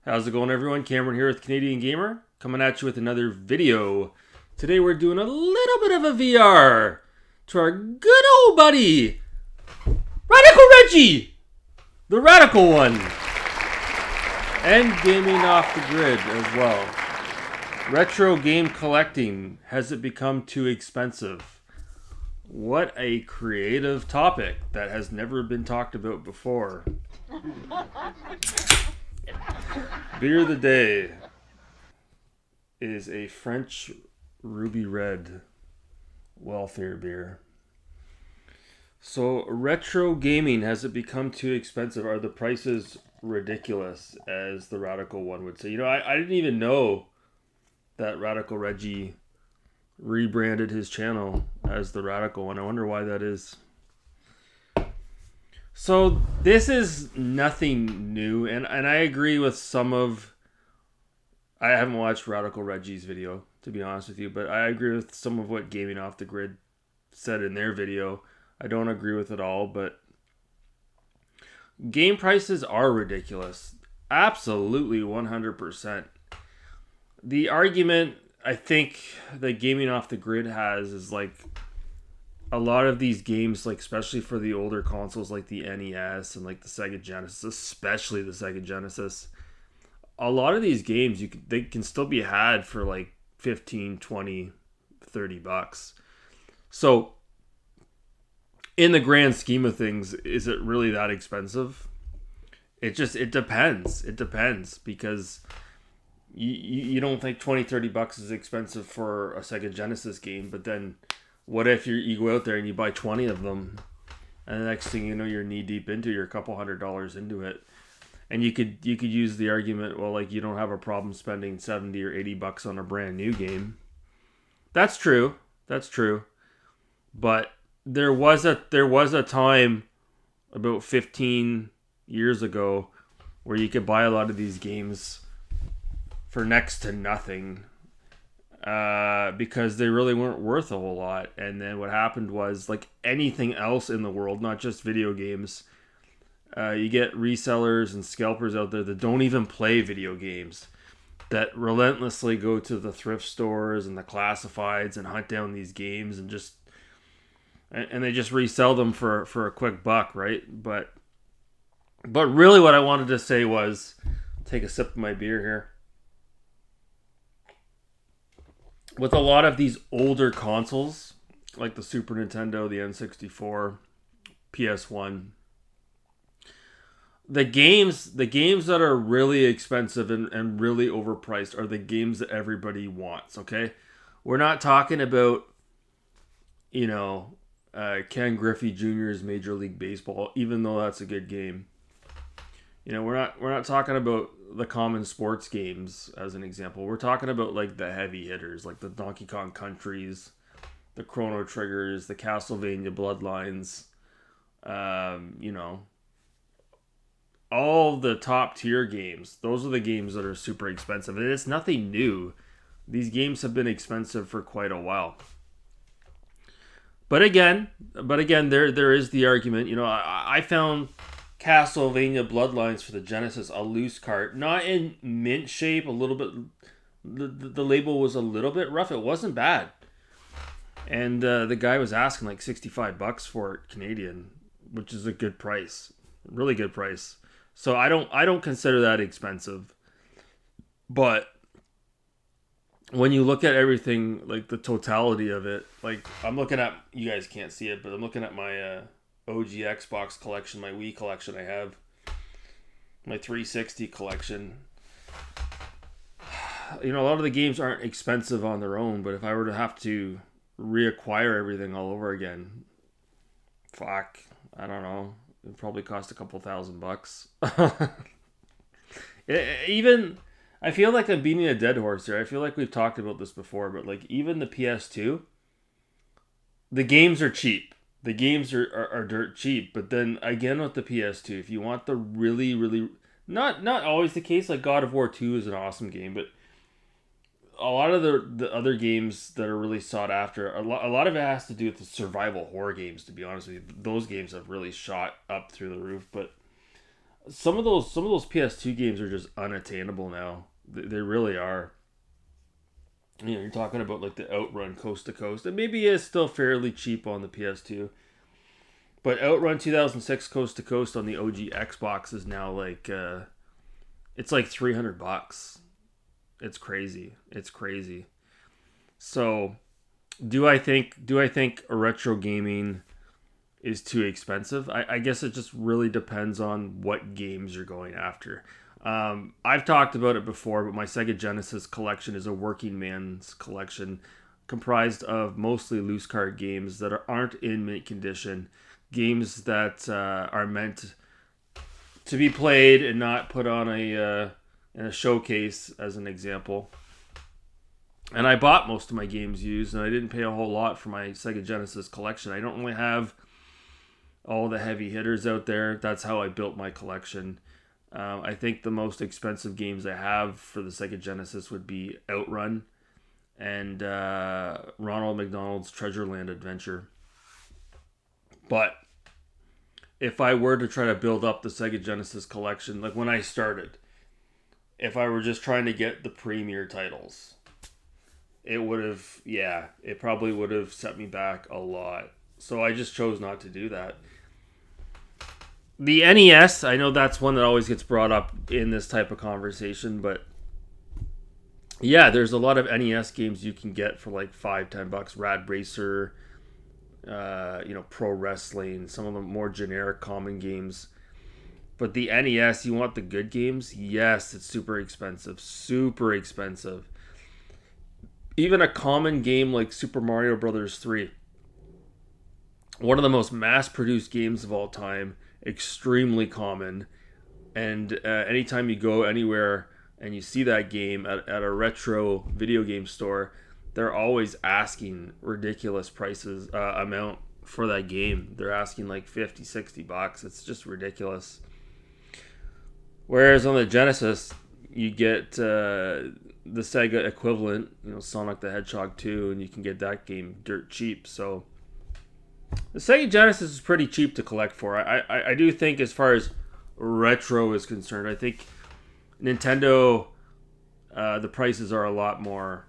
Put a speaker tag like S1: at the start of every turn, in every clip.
S1: How's it going, everyone? Cameron here with Canadian Gamer, coming at you with another video. Today we're doing a little bit of a VR to our good old buddy, Radical Reggie, the radical one, and gaming off the grid as well. Retro game collecting, has it become too expensive? What a creative topic that has never been talked about before. Beer of the day is a French Ruby Red welfare beer. So, retro gaming, has it become too expensive? Are the prices ridiculous, as the Radical one would say? You know, I didn't even know that Radical Reggie rebranded his channel as the Radical one. I wonder why that is. So this is nothing new, and I agree with some of... I haven't watched Radical Reggie's video, to be honest with you, but I agree with some of what Gaming Off the Grid said in their video. I don't agree with it all, but game prices are ridiculous. Absolutely 100%. The argument I think that Gaming Off the Grid has is like... a lot of these games, like especially for the older consoles like the NES and like the Sega Genesis, especially the Sega Genesis, a lot of these games they can still be had for like 15, 20, 30 bucks. So in the grand scheme of things, is it really that expensive? It depends. It depends, because you don't think 20, 30 bucks is expensive for a Sega Genesis game, but then what if you go out there and you buy 20 of them, and the next thing you know, you're knee deep into, you're a couple $100s into it, and you could use the argument, well, like, you don't have a problem spending 70 or 80 bucks on a brand new game. That's true. That's true. But there was a time about 15 years ago where you could buy a lot of these games for next to nothing. Because they really weren't worth a whole lot. And then what happened was, like anything else in the world, not just video games, you get resellers and scalpers out there that don't even play video games, that relentlessly go to the thrift stores and the classifieds and hunt down these games and they just resell them for a quick buck, right? But really what I wanted to say was, take a sip of my beer here. With a lot of these older consoles, like the Super Nintendo, the N64, PS1, the games that are really expensive and really overpriced are the games that everybody wants, okay? We're not talking about, Ken Griffey Jr.'s Major League Baseball, even though that's a good game. We're not talking about the common sports games as an example. We're talking about like the heavy hitters, like the Donkey Kong Countries, the Chrono Triggers, the Castlevania Bloodlines, all the top tier games. Those are the games that are super expensive, and it's nothing new. These games have been expensive for quite a while. But again, there is the argument. I found Castlevania Bloodlines for the Genesis a loose cart, not in mint shape, a little bit, the label was a little bit rough. It wasn't bad, and the guy was asking like 65 bucks for it Canadian, which is a good price, really good price. So I don't consider that expensive. But when you look at everything, like the totality of it, like I'm looking at, you guys can't see it, but I'm looking at my OG Xbox collection, my Wii collection. I have my 360 collection. A lot of the games aren't expensive on their own, but if I were to have to reacquire everything all over again, fuck, I don't know, it'd probably cost a couple $1,000. Even, I feel like I'm beating a dead horse here. I feel like we've talked about this before, but like even the PS2, the games are cheap. The games are dirt cheap, but then again with the PS2, if you want the really, really, not always the case, like God of War 2 is an awesome game, but a lot of the other games that are really sought after, a lot of it has to do with the survival horror games, to be honest with you. Those games have really shot up through the roof, but some of those PS2 games are just unattainable now. They really are. You know, you're talking about like the Outrun Coast to Coast. It maybe is still fairly cheap on the PS2, but Outrun 2006 Coast to Coast on the OG Xbox is now like it's like $300. It's crazy. It's crazy. So, do I think retro gaming is too expensive? I guess it just really depends on what games you're going after. I've talked about it before, but my Sega Genesis collection is a working man's collection comprised of mostly loose card games that aren't in mint condition, games that are meant to be played and not put on in a showcase, as an example. And I bought most of my games used, and I didn't pay a whole lot for my Sega Genesis collection. I don't really have all the heavy hitters out there. That's how I built my collection. I think the most expensive games I have for the Sega Genesis would be Outrun and Ronald McDonald's Treasureland Adventure. But if I were to try to build up the Sega Genesis collection, like when I started, if I were just trying to get the premier titles, it probably would have set me back a lot. So I just chose not to do that. The NES, I know that's one that always gets brought up in this type of conversation, but yeah, there's a lot of NES games you can get for like $5-10. Rad Racer, Pro Wrestling, some of the more generic common games. But the NES, you want the good games? Yes, it's super expensive. Super expensive. Even a common game like Super Mario Brothers 3, one of the most mass-produced games of all time, extremely common. And anytime you go anywhere and you see that game at a retro video game store, they're always asking ridiculous prices, amount for that game. They're asking like $50-60. It's just ridiculous. Whereas on the Genesis, you get the Sega equivalent, Sonic the Hedgehog 2, and you can get that game dirt cheap. So the Sega Genesis is pretty cheap to collect for. I do think, as far as retro is concerned, I think Nintendo, the prices are a lot more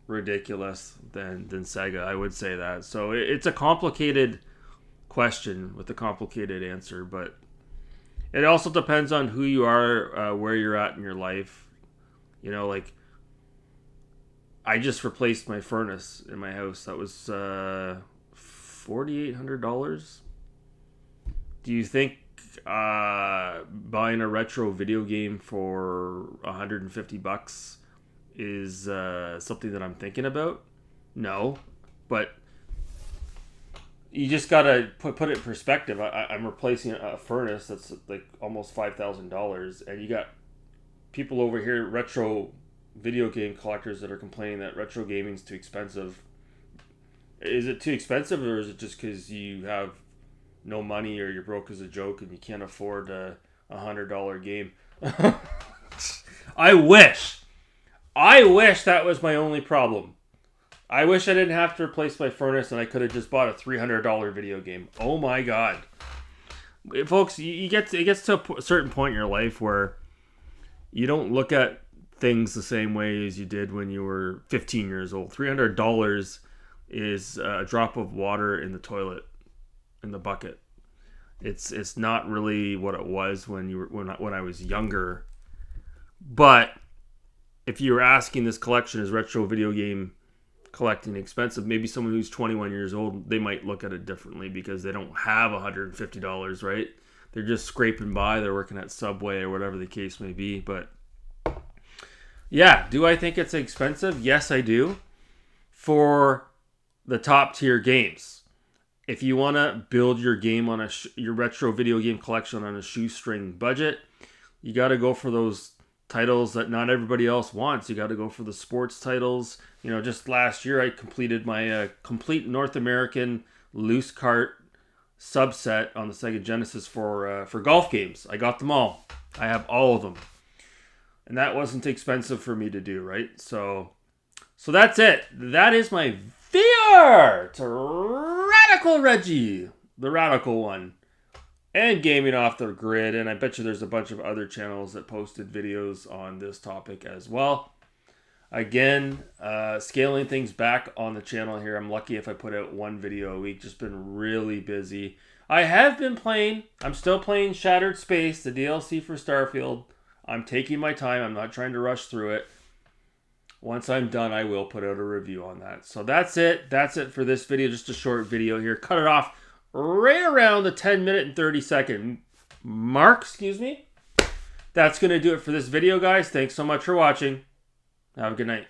S1: ridiculous than Sega. I would say that. So it's a complicated question with a complicated answer, but it also depends on who you are, where you're at in your life. Like, I just replaced my furnace in my house. That was $4,800. Do you think buying a retro video game for $150 is something that I'm thinking about? No, but you just gotta put it in perspective. I'm replacing a furnace that's like almost $5,000, and you got people over here, retro video game collectors, that are complaining that retro gaming's too expensive. Is it too expensive, or is it just because you have no money, or you're broke as a joke and you can't afford a $100 game? I wish that was my only problem. I wish I didn't have to replace my furnace and I could have just bought a $300 video game. Oh my god. Folks, it gets to a certain point in your life where you don't look at things the same way as you did when you were 15 years old. $300 is a drop of water in the toilet, in the bucket. It's not really what it was when I was younger. But if you were asking, this collection, is retro video game collecting expensive, maybe someone who's 21 years old, they might look at it differently because they don't have $150, right? They're just scraping by. They're working at Subway or whatever the case may be. But yeah, do I think it's expensive? Yes, I do. For the top tier games. If you want to build your game on your retro video game collection on a shoestring budget, you got to go for those titles that not everybody else wants. You got to go for the sports titles. Just last year I completed my complete North American loose cart subset on the Sega Genesis for golf games. I got them all. I have all of them, and that wasn't expensive for me to do, right? So that's it. That is my VR to Radical Reggie, the radical one. and Gaming Off the Grid. And I bet you there's a bunch of other channels that posted videos on this topic as well. Again, scaling things back on the channel here. I'm lucky if I put out one video a week. Just been really busy. I have been playing. I'm still playing Shattered Space, the DLC for Starfield. I'm taking my time. I'm not trying to rush through it. Once I'm done, I will put out a review on that. So that's it. That's it for this video. Just a short video here. Cut it off right around the 10-minute and 30-second mark. Excuse me. That's going to do it for this video, guys. Thanks so much for watching. Have a good night.